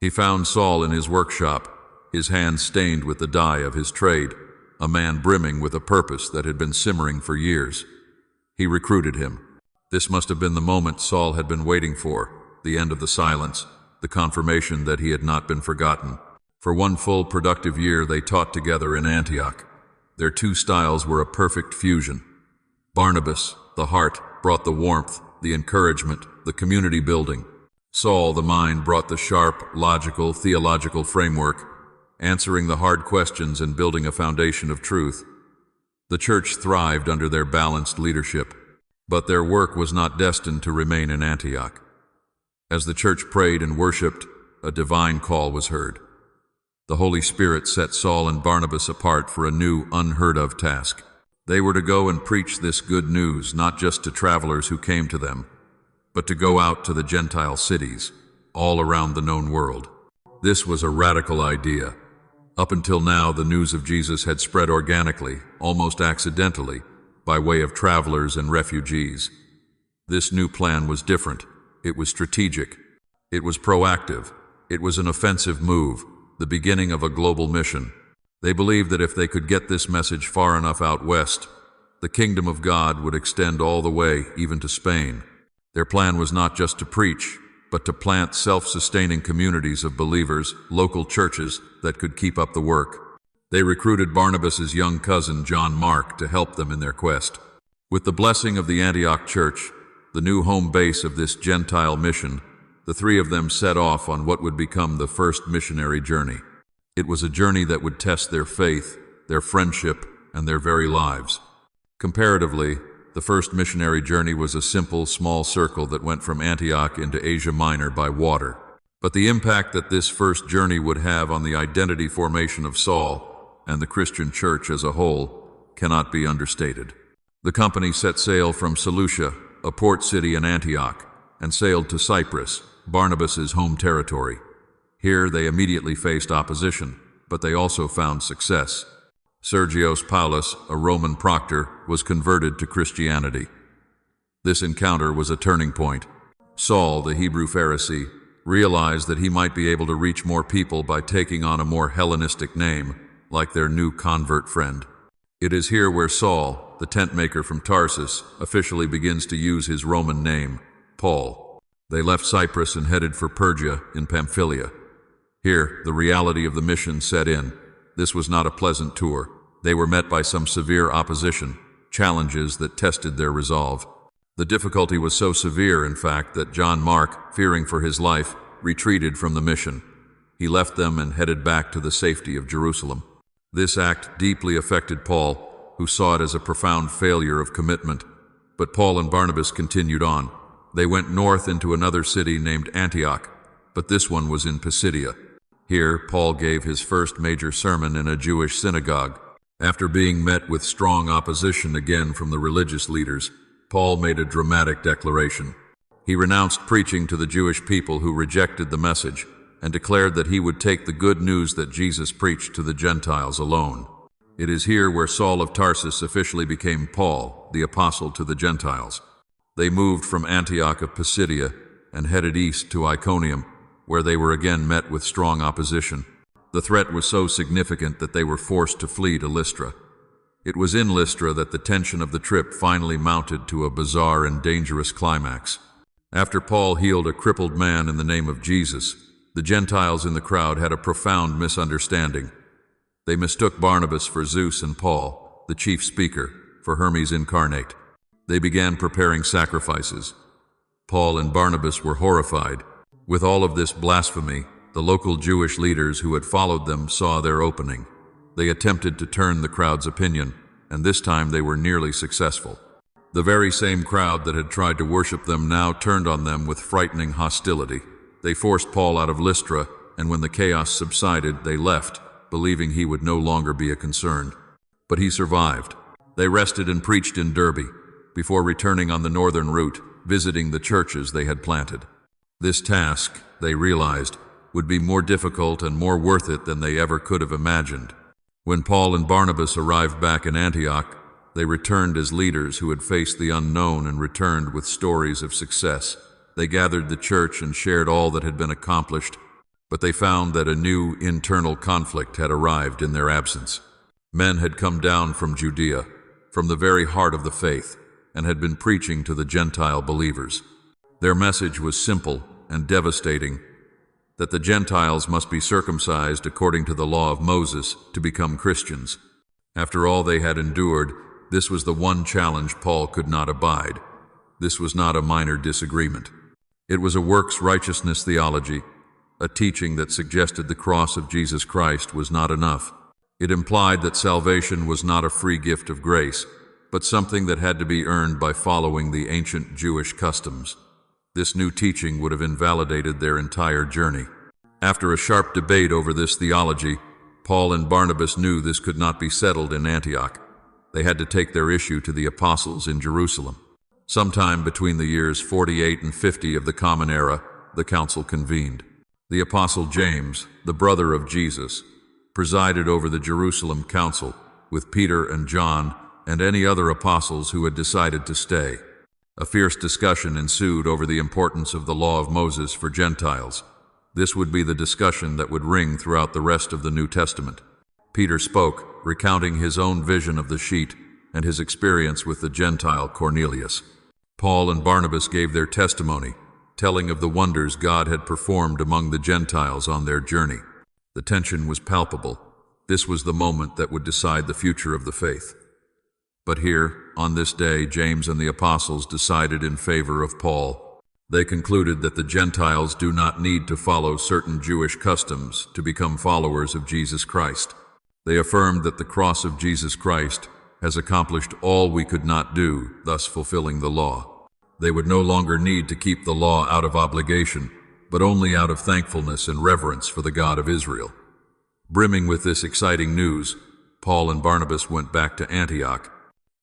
Speaker 1: He found Saul in his workshop, his hands stained with the dye of his trade, a man brimming with a purpose that had been simmering for years. He recruited him. This must have been the moment Saul had been waiting for, the end of the silence, the confirmation that he had not been forgotten. For one full productive year they taught together in Antioch. Their two styles were a perfect fusion. Barnabas, the heart, brought the warmth, the encouragement, the community building. Saul, the mind, brought the sharp, logical, theological framework, answering the hard questions and building a foundation of truth. The church thrived under their balanced leadership, but their work was not destined to remain in Antioch. As the church prayed and worshiped, a divine call was heard. The Holy Spirit set Saul and Barnabas apart for a new, unheard-of task. They were to go and preach this good news not just to travelers who came to them, but to go out to the Gentile cities, all around the known world. This was a radical idea. Up until now, the news of Jesus had spread organically, almost accidentally, by way of travelers and refugees. This new plan was different. It was strategic. It was proactive. It was an offensive move, the beginning of a global mission. They believed that if they could get this message far enough out west, the kingdom of God would extend all the way, even to Spain. Their plan was not just to preach, but to plant self-sustaining communities of believers, local churches that could keep up the work. They recruited Barnabas's young cousin, John Mark, to help them in their quest. With the blessing of the Antioch church, the new home base of this Gentile mission, the three of them set off on what would become the first missionary journey. It was a journey that would test their faith, their friendship, and their very lives. Comparatively, The first missionary journey was a simple, small circle that went from Antioch into Asia Minor by water. But the impact that this first journey would have on the identity formation of Saul and the Christian church as a whole cannot be understated. The company set sail from Seleucia, a port city in Antioch, and sailed to Cyprus, Barnabas's home territory. Here they immediately faced opposition, but they also found success. Sergius Paulus, a Roman proctor, was converted to Christianity. This encounter was a turning point. Saul, the Hebrew Pharisee, realized that he might be able to reach more people by taking on a more Hellenistic name, like their new convert friend. It is here where Saul, the tent maker from Tarsus, officially begins to use his Roman name, Paul. They left Cyprus and headed for Persia in Pamphylia. Here, the reality of the mission set in. This was not a pleasant tour. They were met by some severe opposition, challenges that tested their resolve. The difficulty was so severe, in fact, that John Mark, fearing for his life, retreated from the mission. He left them and headed back to the safety of Jerusalem. This act deeply affected Paul, who saw it as a profound failure of commitment. But Paul and Barnabas continued on. They went north into another city named Antioch, but this one was in Pisidia. Here, Paul gave his first major sermon in a Jewish synagogue. After being met with strong opposition again from the religious leaders, Paul made a dramatic declaration. He renounced preaching to the Jewish people who rejected the message and declared that he would take the good news that Jesus preached to the Gentiles alone. It is here where Saul of Tarsus officially became Paul, the apostle to the Gentiles. They moved from Antioch of Pisidia and headed east to Iconium, where they were again met with strong opposition. The threat was so significant that they were forced to flee to Lystra. It was in Lystra that the tension of the trip finally mounted to a bizarre and dangerous climax. After Paul healed a crippled man in the name of Jesus, the Gentiles in the crowd had a profound misunderstanding. They mistook Barnabas for Zeus and Paul, the chief speaker, for Hermes incarnate. They began preparing sacrifices. Paul and Barnabas were horrified. With all of this blasphemy, the local Jewish leaders who had followed them saw their opening. They attempted to turn the crowd's opinion, and this time they were nearly successful. The very same crowd that had tried to worship them now turned on them with frightening hostility. They forced Paul out of Lystra, and when the chaos subsided, they left, believing he would no longer be a concern. But he survived. They rested and preached in Derbe, before returning on the northern route, visiting the churches they had planted. This task, they realized, would be more difficult and more worth it than they ever could have imagined. When Paul and Barnabas arrived back in Antioch, they returned as leaders who had faced the unknown and returned with stories of success. They gathered the church and shared all that had been accomplished, but they found that a new internal conflict had arrived in their absence. Men had come down from Judea, from the very heart of the faith, and had been preaching to the Gentile believers. Their message was simple and devastating, that the Gentiles must be circumcised according to the law of Moses to become Christians. After all they had endured, this was the one challenge Paul could not abide. This was not a minor disagreement. It was a works righteousness theology, a teaching that suggested the cross of Jesus Christ was not enough. It implied that salvation was not a free gift of grace, but something that had to be earned by following the ancient Jewish customs. This new teaching would have invalidated their entire journey. After a sharp debate over this theology, Paul and Barnabas knew this could not be settled in Antioch. They had to take their issue to the apostles in Jerusalem. Sometime between the years 48 and 50 of the Common Era, the council convened. The apostle James, the brother of Jesus, presided over the Jerusalem council with Peter and John and any other apostles who had decided to stay. A fierce discussion ensued over the importance of the law of Moses for Gentiles. This would be the discussion that would ring throughout the rest of the New Testament. Peter spoke, recounting his own vision of the sheet and his experience with the Gentile Cornelius. Paul and Barnabas gave their testimony, telling of the wonders God had performed among the Gentiles on their journey. The tension was palpable. This was the moment that would decide the future of the faith. But here, on this day, James and the apostles decided in favor of Paul. They concluded that the Gentiles do not need to follow certain Jewish customs to become followers of Jesus Christ. They affirmed that the cross of Jesus Christ has accomplished all we could not do, thus fulfilling the law. They would no longer need to keep the law out of obligation, but only out of thankfulness and reverence for the God of Israel. Brimming with this exciting news, Paul and Barnabas went back to Antioch.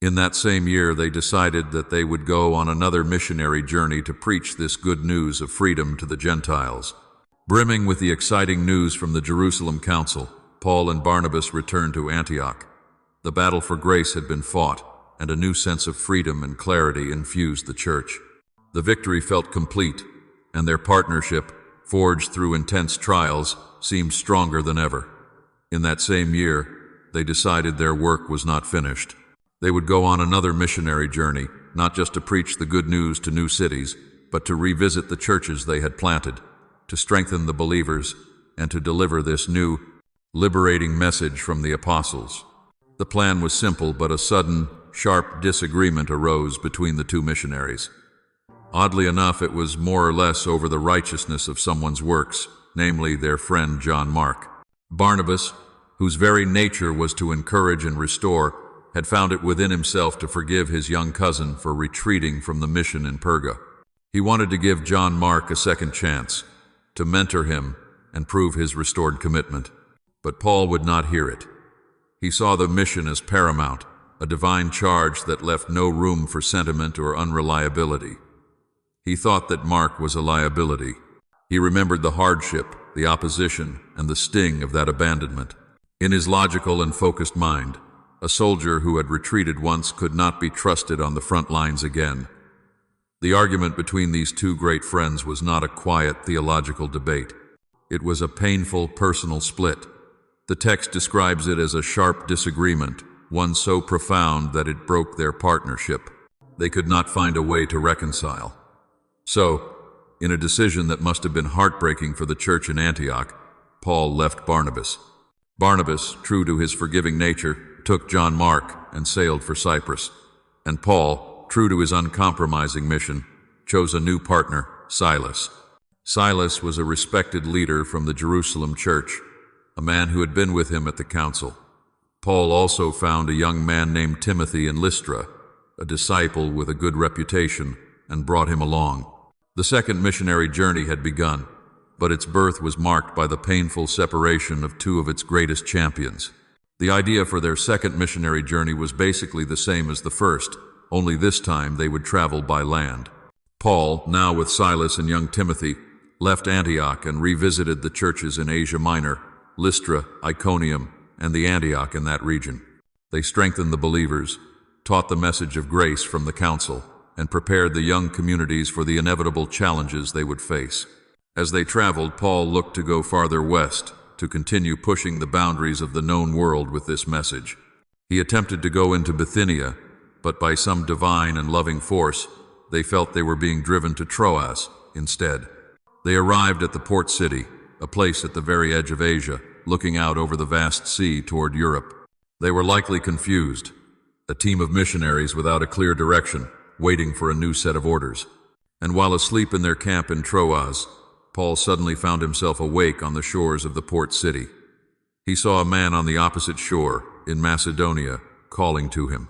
Speaker 1: In that same year, they decided that they would go on another missionary journey to preach this good news of freedom to the Gentiles. Brimming with the exciting news from the Jerusalem Council, Paul and Barnabas returned to Antioch. The battle for grace had been fought, and a new sense of freedom and clarity infused the church. The victory felt complete, and their partnership, forged through intense trials, seemed stronger than ever. In that same year, they decided their work was not finished. They would go on another missionary journey, not just to preach the good news to new cities, but to revisit the churches they had planted, to strengthen the believers, and to deliver this new, liberating message from the apostles. The plan was simple, but a sudden, sharp disagreement arose between the two missionaries. Oddly enough, it was more or less over the righteousness of someone's works, namely their friend John Mark. Barnabas, whose very nature was to encourage and restore, had found it within himself to forgive his young cousin for retreating from the mission in Perga. He wanted to give John Mark a second chance, to mentor him and prove his restored commitment. But Paul would not hear it. He saw the mission as paramount, a divine charge that left no room for sentiment or unreliability. He thought that Mark was a liability. He remembered the hardship, the opposition, and the sting of that abandonment. In his logical and focused mind, a soldier who had retreated once could not be trusted on the front lines again. The argument between these two great friends was not a quiet theological debate. It was a painful personal split. The text describes it as a sharp disagreement, one so profound that it broke their partnership. They could not find a way to reconcile. So, in a decision that must have been heartbreaking for the church in Antioch, Paul left Barnabas. Barnabas, true to his forgiving nature, took John Mark and sailed for Cyprus. And Paul, true to his uncompromising mission, chose a new partner, Silas. Silas was a respected leader from the Jerusalem church, a man who had been with him at the council. Paul also found a young man named Timothy in Lystra, a disciple with a good reputation, and brought him along. The second missionary journey had begun, but its birth was marked by the painful separation of two of its greatest champions. The idea for their second missionary journey was basically the same as the first, only this time they would travel by land. Paul, now with Silas and young Timothy, left Antioch and revisited the churches in Asia Minor, Lystra, Iconium, and the Antioch in that region. They strengthened the believers, taught the message of grace from the council, and prepared the young communities for the inevitable challenges they would face. As they traveled, Paul looked to go farther west, to continue pushing the boundaries of the known world with this message. He attempted to go into Bithynia, but by some divine and loving force, they felt they were being driven to Troas instead. They arrived at the port city, a place at the very edge of Asia, looking out over the vast sea toward Europe. They were likely confused, a team of missionaries without a clear direction, waiting for a new set of orders. And while asleep in their camp in Troas, Paul suddenly found himself awake on the shores of the port city. He saw a man on the opposite shore, in Macedonia, calling to him.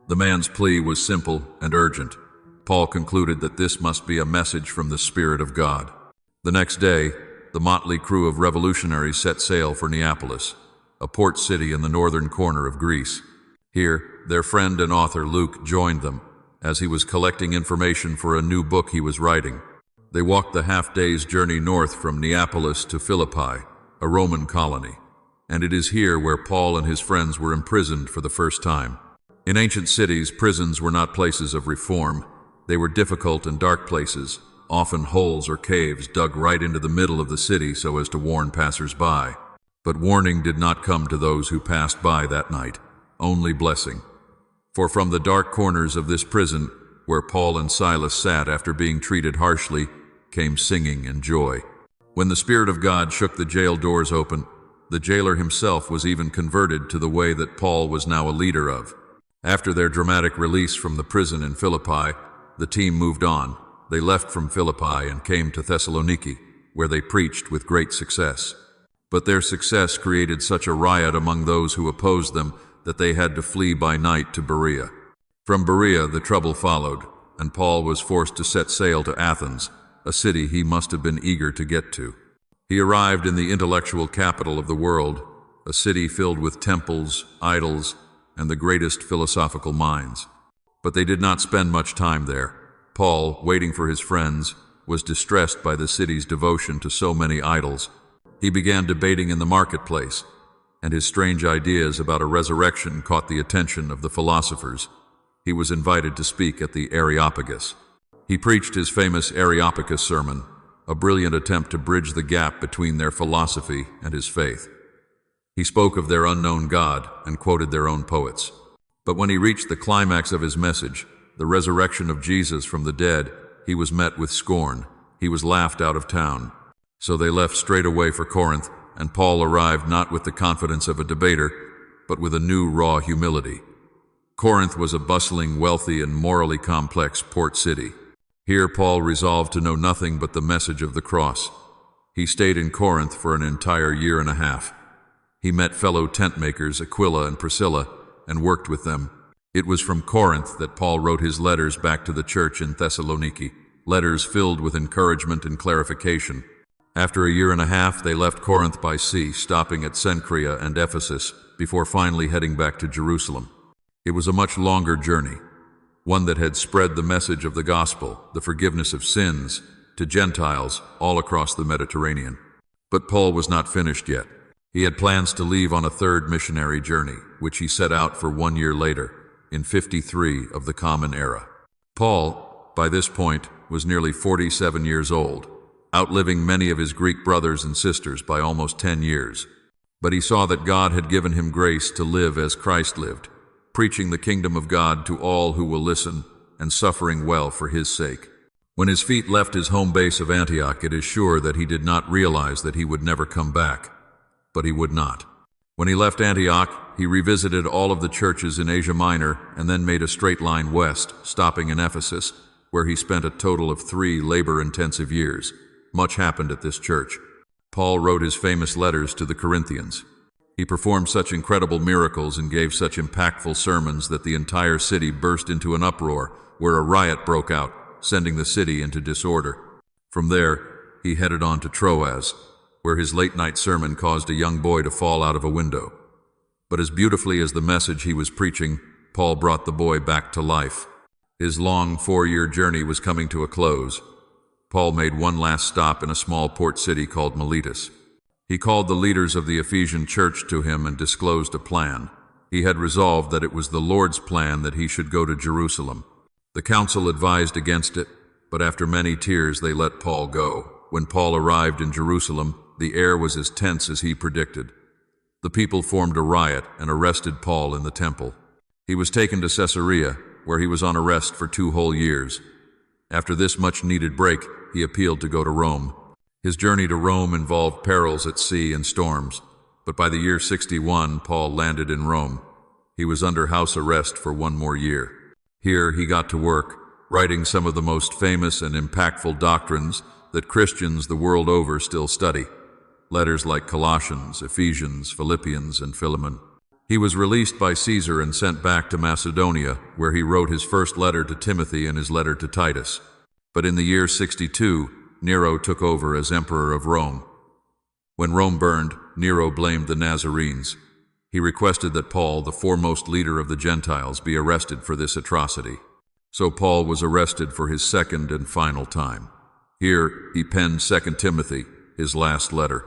Speaker 1: The man's plea was simple and urgent. Paul concluded that this must be a message from the Spirit of God. The next day, the motley crew of revolutionaries set sail for Neapolis, a port city in the northern corner of Greece. Here, their friend and author Luke joined them, as he was collecting information for a new book he was writing. They walked the half-day's journey north from Neapolis to Philippi, a Roman colony, and it is here where Paul and his friends were imprisoned for the first time. In ancient cities, prisons were not places of reform. They were difficult and dark places, often holes or caves dug right into the middle of the city so as to warn passers-by. But warning did not come to those who passed by that night, only blessing. For from the dark corners of this prison, where Paul and Silas sat after being treated harshly, came singing and joy. When the Spirit of God shook the jail doors open, the jailer himself was even converted to the way that Paul was now a leader of. After their dramatic release from the prison in Philippi, the team moved on. They left from Philippi and came to Thessaloniki, where they preached with great success. But their success created such a riot among those who opposed them that they had to flee by night to Berea. From Berea the trouble followed, and Paul was forced to set sail to Athens, a city he must have been eager to get to. He arrived in the intellectual capital of the world, a city filled with temples, idols, and the greatest philosophical minds. But they did not spend much time there. Paul, waiting for his friends, was distressed by the city's devotion to so many idols. He began debating in the marketplace, and his strange ideas about a resurrection caught the attention of the philosophers. He was invited to speak at the Areopagus. He preached his famous Areopagus sermon, a brilliant attempt to bridge the gap between their philosophy and his faith. He spoke of their unknown God and quoted their own poets. But when he reached the climax of his message, the resurrection of Jesus from the dead, he was met with scorn. He was laughed out of town. So they left straight away for Corinth, and Paul arrived not with the confidence of a debater, but with a new raw humility. Corinth was a bustling, wealthy, and morally complex port city. Here Paul resolved to know nothing but the message of the cross. He stayed in Corinth for an entire year and a half. He met fellow tent makers Aquila and Priscilla and worked with them. It was from Corinth that Paul wrote his letters back to the church in Thessaloniki, letters filled with encouragement and clarification. After a year and a half, they left Corinth by sea, stopping at Cenchrea and Ephesus, before finally heading back to Jerusalem. It was a much longer journey, one that had spread the message of the gospel, the forgiveness of sins, to Gentiles all across the Mediterranean. But Paul was not finished yet. He had plans to leave on a third missionary journey, which he set out for 1 year later, in 53 of the Common Era. Paul, by this point, was nearly 47 years old, outliving many of his Greek brothers and sisters by almost 10 years. But he saw that God had given him grace to live as Christ lived, preaching the kingdom of God to all who will listen and suffering well for his sake. When his feet left his home base of Antioch, it is sure that he did not realize that he would never come back. But he would not. When he left Antioch, he revisited all of the churches in Asia Minor and then made a straight line west, stopping in Ephesus, where he spent a total of 3 labor-intensive years. Much happened at this church. Paul wrote his famous letters to the Corinthians. He performed such incredible miracles and gave such impactful sermons that the entire city burst into an uproar, where a riot broke out, sending the city into disorder. From there, he headed on to Troas, where his late-night sermon caused a young boy to fall out of a window. But as beautifully as the message he was preaching, Paul brought the boy back to life. His long 4-year journey was coming to a close. Paul made one last stop in a small port city called Miletus. He called the leaders of the Ephesian church to him and disclosed a plan. He had resolved that it was the Lord's plan that he should go to Jerusalem. The council advised against it, but after many tears they let Paul go. When Paul arrived in Jerusalem, the air was as tense as he predicted. The people formed a riot and arrested Paul in the temple. He was taken to Caesarea, where he was on arrest for 2 whole years. After this much-needed break, he appealed to go to Rome. His journey to Rome involved perils at sea and storms, but by the year 61, Paul landed in Rome. He was under house arrest for 1 more year. Here he got to work, writing some of the most famous and impactful doctrines that Christians the world over still study. Letters like Colossians, Ephesians, Philippians, and Philemon. He was released by Caesar and sent back to Macedonia, where he wrote his first letter to Timothy and his letter to Titus. But in the year 62, Nero took over as emperor of Rome. When Rome burned, Nero blamed the Nazarenes. He requested that Paul, the foremost leader of the Gentiles, be arrested for this atrocity. So Paul was arrested for his second and final time. Here he penned 2 Timothy, his last letter.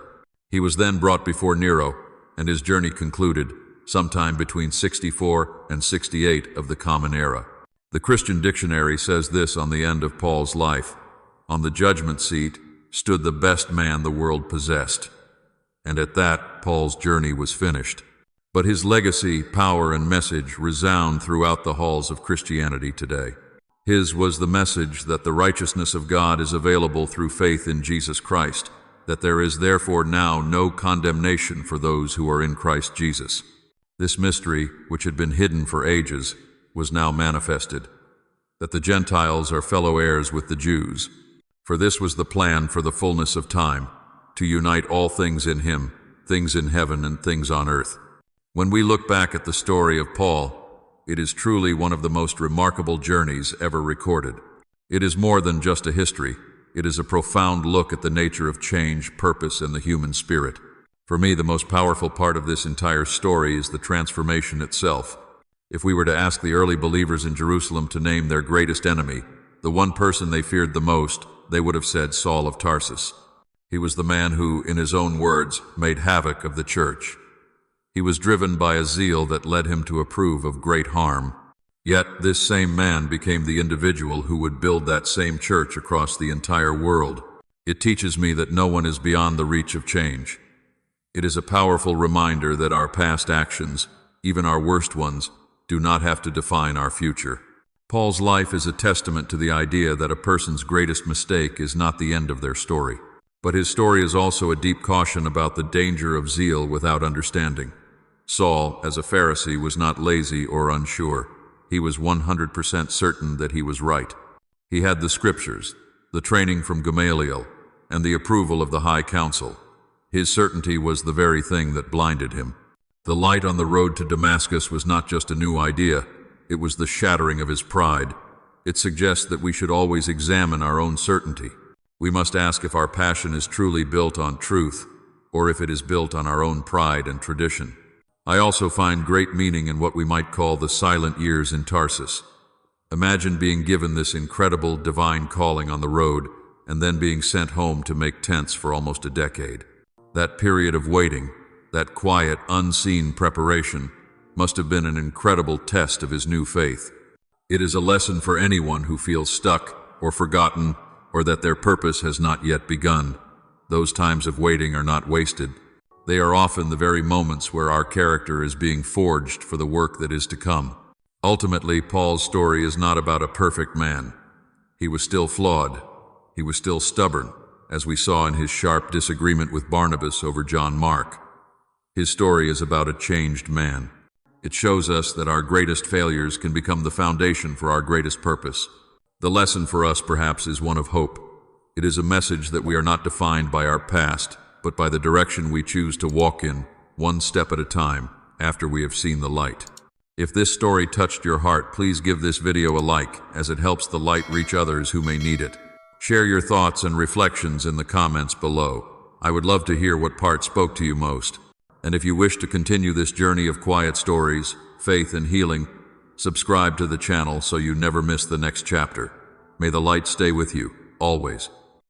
Speaker 1: He was then brought before Nero, and his journey concluded sometime between 64 and 68 of the Common Era. The Christian Dictionary says this on the end of Paul's life: "On the judgment seat stood the best man the world possessed." And at that, Paul's journey was finished. But his legacy, power, and message resound throughout the halls of Christianity today. His was the message that the righteousness of God is available through faith in Jesus Christ, that there is therefore now no condemnation for those who are in Christ Jesus. This mystery, which had been hidden for ages, was now manifested, that the Gentiles are fellow heirs with the Jews. For this was the plan for the fullness of time, to unite all things in him, things in heaven and things on earth. When we look back at the story of Paul, it is truly one of the most remarkable journeys ever recorded. It is more than just a history. It is a profound look at the nature of change, purpose, and the human spirit. For me, the most powerful part of this entire story is the transformation itself. If we were to ask the early believers in Jerusalem to name their greatest enemy, the one person they feared the most, they would have said Saul of Tarsus. He was the man who, in his own words, made havoc of the church. He was driven by a zeal that led him to approve of great harm. Yet this same man became the individual who would build that same church across the entire world. It teaches me that no one is beyond the reach of change. It is a powerful reminder that our past actions, even our worst ones, do not have to define our future. Paul's life is a testament to the idea that a person's greatest mistake is not the end of their story. But his story is also a deep caution about the danger of zeal without understanding. Saul, as a Pharisee, was not lazy or unsure. He was 100% certain that he was right. He had the scriptures, the training from Gamaliel, and the approval of the high council. His certainty was the very thing that blinded him. The light on the road to Damascus was not just a new idea, it was the shattering of his pride. It suggests that we should always examine our own certainty. We must ask if our passion is truly built on truth, or if it is built on our own pride and tradition. I also find great meaning in what we might call the silent years in Tarsus. Imagine being given this incredible divine calling on the road, and then being sent home to make tents for almost a decade. That period of waiting, that quiet, unseen preparation, must have been an incredible test of his new faith. It is a lesson for anyone who feels stuck or forgotten, or that their purpose has not yet begun. Those times of waiting are not wasted. They are often the very moments where our character is being forged for the work that is to come. Ultimately, Paul's story is not about a perfect man. He was still flawed. He was still stubborn, as we saw in his sharp disagreement with Barnabas over John Mark. His story is about a changed man. It shows us that our greatest failures can become the foundation for our greatest purpose. The lesson for us, perhaps, is one of hope. It is a message that we are not defined by our past, but by the direction we choose to walk in, one step at a time, after we have seen the light. If this story touched your heart, please give this video a like, as it helps the light reach others who may need it. Share your thoughts and reflections in the comments below. I would love to hear what part spoke to you most. And if you wish to continue this journey of quiet stories, faith, and healing, subscribe to the channel so you never miss the next chapter. May the light stay with you, always.